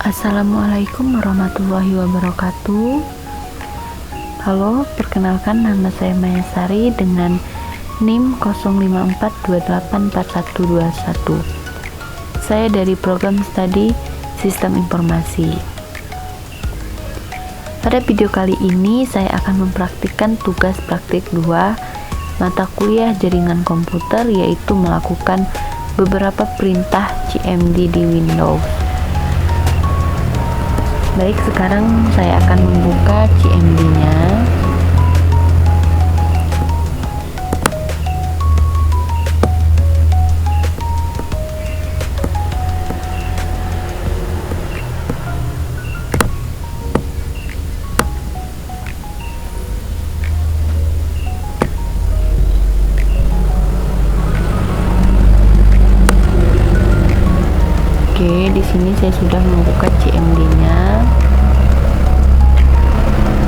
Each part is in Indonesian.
Assalamualaikum warahmatullahi wabarakatuh. Halo, perkenalkan nama saya Maya Sari dengan NIM 0542844121. Saya dari program studi Sistem Informasi. Pada video kali ini saya akan mempraktikkan tugas praktik 2 mata kuliah jaringan komputer, yaitu melakukan beberapa perintah CMD di Windows. Baik, sekarang saya akan membuka CMD-nya. Oke, di sini saya sudah membuka CMD-nya.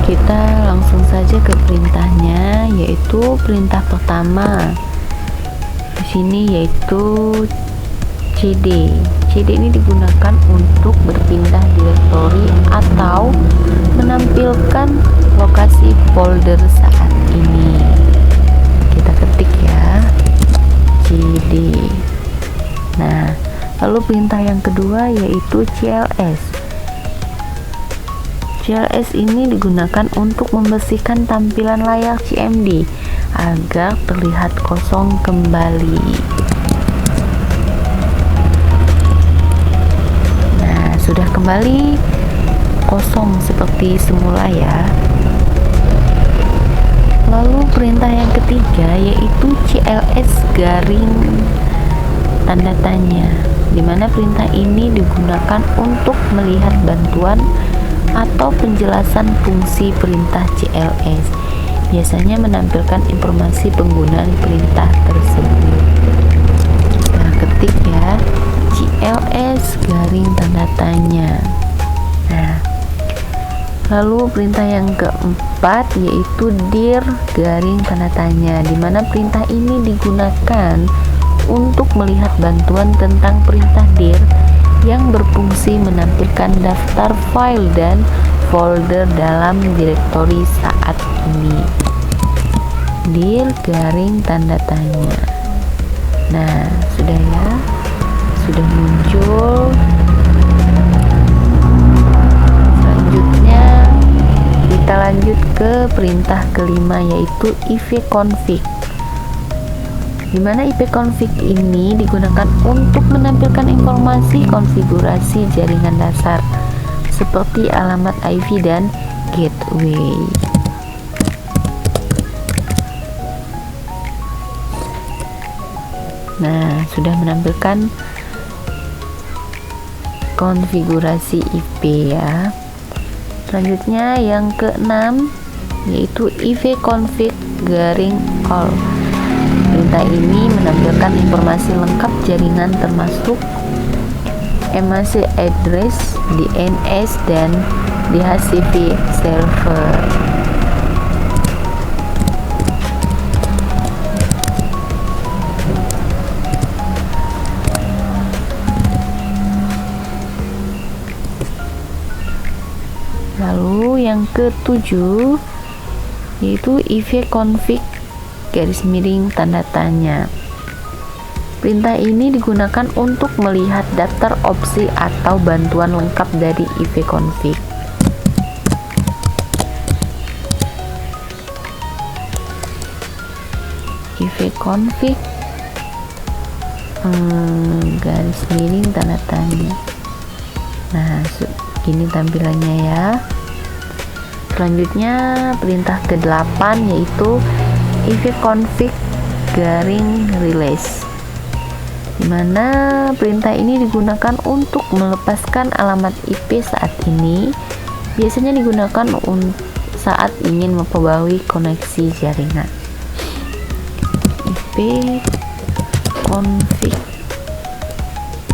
Kita langsung saja ke perintahnya, yaitu perintah pertama. Di sini yaitu CD. CD ini digunakan untuk berpindah direktori atau menampilkan lokasi folder saat ini. Kita ketik ya, CD. Nah, lalu perintah yang kedua yaitu CLS. CLS ini digunakan untuk membersihkan tampilan layar CMD agar terlihat kosong kembali. Nah, sudah kembali kosong seperti semula ya. Lalu perintah yang ketiga yaitu CLS garing tanda tanya, di mana perintah ini digunakan untuk melihat bantuan atau penjelasan fungsi perintah CLS. Biasanya menampilkan informasi penggunaan perintah tersebut. Nah, ketik ya, CLS garing tanda tanya. Nah, lalu perintah yang keempat yaitu dir garing tanda tanya, di mana perintah ini digunakan untuk melihat bantuan tentang perintah dir yang berfungsi menampilkan daftar file dan folder dalam direktori saat ini. Dir garing tanda tanya. Nah, sudah ya, sudah muncul. Selanjutnya kita lanjut ke perintah kelima yaitu ipconfig, di mana ipconfig ini digunakan untuk menampilkan informasi konfigurasi jaringan dasar seperti alamat IP dan gateway. Nah, sudah menampilkan konfigurasi IP ya. Selanjutnya yang keenam yaitu ipconfig garing all. Perintah ini menampilkan informasi lengkap jaringan termasuk MAC address, DNS, dan DHCP server. Lalu yang ketujuh yaitu ipconfig garis miring tanda tanya. Perintah ini digunakan untuk melihat daftar opsi atau bantuan lengkap dari ipconfig. ipconfig garis miring tanda tanya. Nah, gini tampilannya ya. Selanjutnya perintah ke-8 yaitu ipconfig garing release, di mana perintah ini digunakan untuk melepaskan alamat IP saat ini. Biasanya digunakan saat ingin memperbarui koneksi jaringan. ipconfig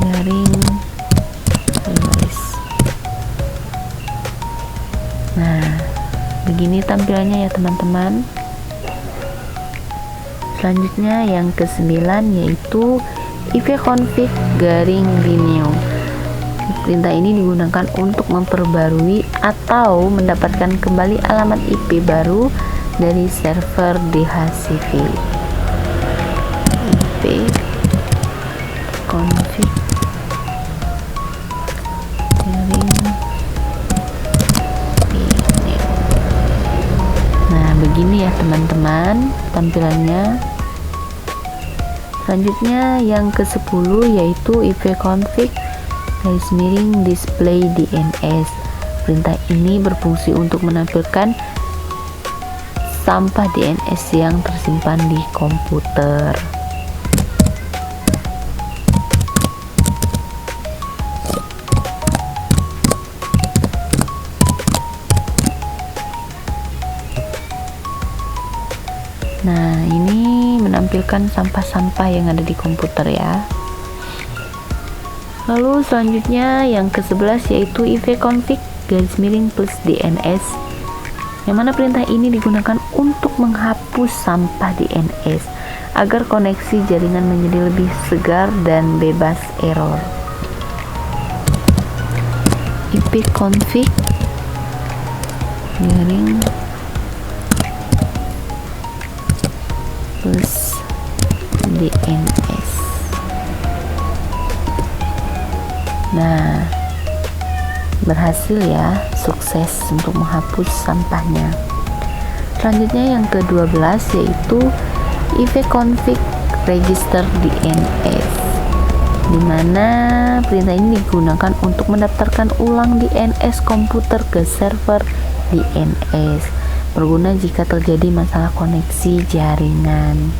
garing release. Nah, begini tampilannya ya teman-teman. Selanjutnya yang ke-9 yaitu ipconfig garing renew. Perintah ini digunakan untuk memperbarui atau mendapatkan kembali alamat IP baru dari server DHCP. IP config begini ya teman-teman tampilannya. Selanjutnya yang ke-10 yaitu ipconfig display DNS. Perintah ini berfungsi untuk menampilkan sampah DNS yang tersimpan di komputer. Nah, ini menampilkan sampah-sampah yang ada di komputer ya. Lalu selanjutnya yang ke-11 yaitu ipconfig plus DNS, yang mana perintah ini digunakan untuk menghapus sampah DNS agar koneksi jaringan menjadi lebih segar dan bebas error. ipconfig plus DNS. Nah, berhasil ya, sukses untuk menghapus sampahnya. Selanjutnya yang ke-12 yaitu ipconfig register DNS, dimana perintah ini digunakan untuk mendaftarkan ulang DNS komputer ke server DNS, berguna jika terjadi masalah koneksi jaringan.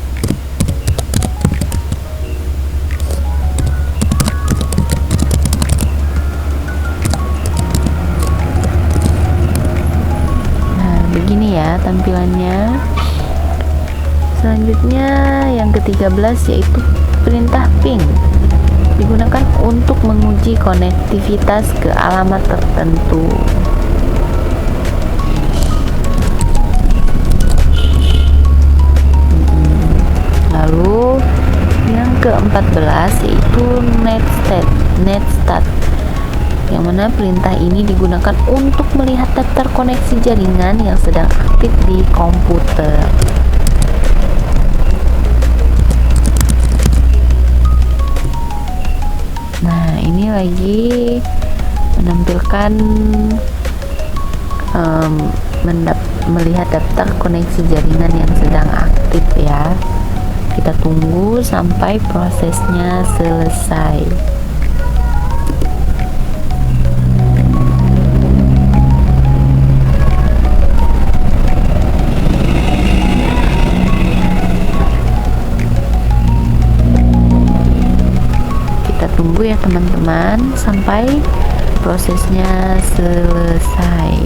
Nah, begini ya tampilannya. Selanjutnya yang ke-13 yaitu perintah ping, digunakan untuk menguji konektivitas ke alamat tertentu. Lalu yang ke-14 yaitu netstat, yang mana perintah ini digunakan untuk melihat daftar koneksi jaringan yang sedang aktif di komputer. Nah, ini lagi menampilkan melihat daftar koneksi jaringan yang sedang aktif ya. Kita tunggu sampai prosesnya selesai. Kita tunggu ya teman-teman sampai prosesnya selesai.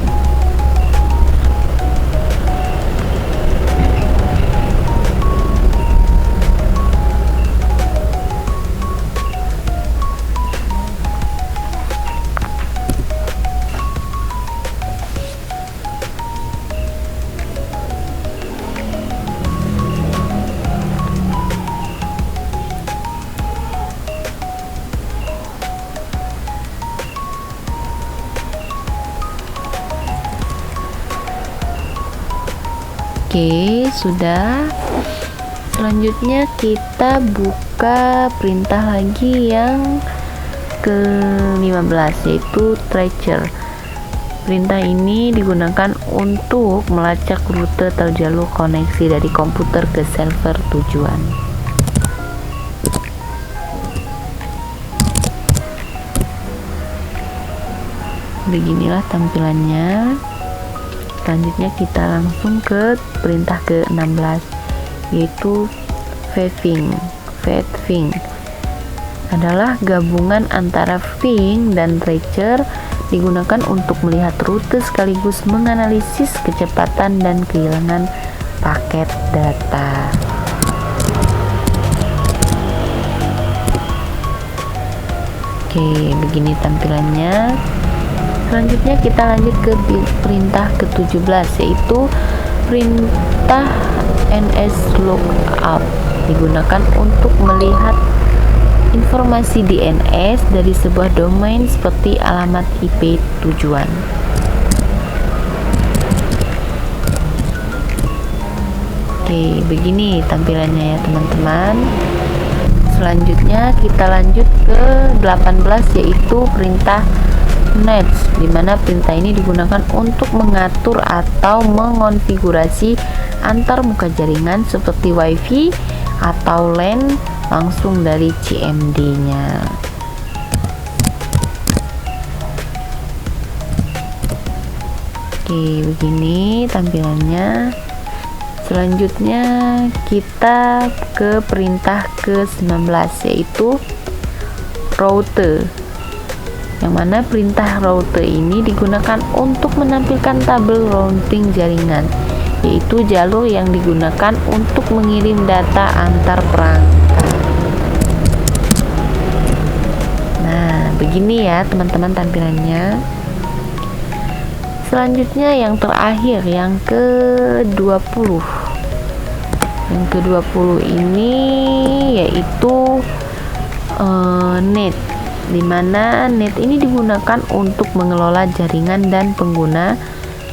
Oke, sudah. Selanjutnya kita buka perintah lagi yang ke-15 yaitu tracer. Perintah ini digunakan untuk melacak rute atau jalur koneksi dari komputer ke server tujuan. Beginilah tampilannya. Selanjutnya kita langsung ke perintah ke-16 yaitu fetching. Adalah gabungan antara ping dan tracer, digunakan untuk melihat rute sekaligus menganalisis kecepatan dan kehilangan paket data. Oke, begini tampilannya. Selanjutnya kita lanjut ke perintah ke-17 yaitu perintah nslookup, digunakan untuk melihat informasi DNS dari sebuah domain seperti alamat IP tujuan. Oke, begini tampilannya ya teman-teman. Selanjutnya kita lanjut ke 18, yaitu perintah manage, di mana perintah ini digunakan untuk mengatur atau mengonfigurasi antar muka jaringan seperti WiFi atau LAN langsung dari CMD-nya. Oke, begini tampilannya. Selanjutnya kita ke perintah ke-19, yaitu route, yang mana perintah route ini digunakan untuk menampilkan tabel routing jaringan, yaitu jalur yang digunakan untuk mengirim data antar perangkat. Nah, begini ya teman-teman tampilannya. Selanjutnya yang terakhir, yang ke-20. Yang ke-20 ini yaitu net, dimana net ini digunakan untuk mengelola jaringan dan pengguna,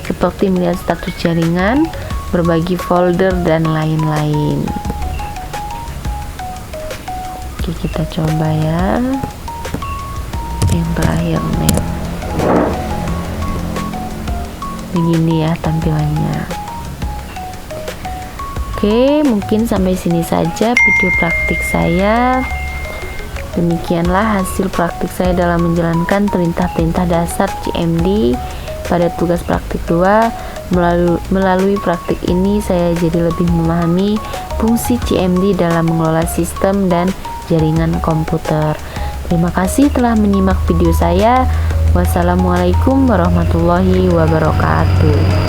seperti melihat status jaringan, berbagi folder, dan lain-lain. Oke, kita coba ya. Yang terakhir net. Begini ya tampilannya. Oke, mungkin sampai sini saja video praktik saya. Demikianlah hasil praktik saya dalam menjalankan perintah-perintah dasar CMD pada tugas praktik 2. Melalui praktik ini saya jadi lebih memahami fungsi CMD dalam mengelola sistem dan jaringan komputer. Terima kasih telah menyimak video saya. Wassalamualaikum warahmatullahi wabarakatuh.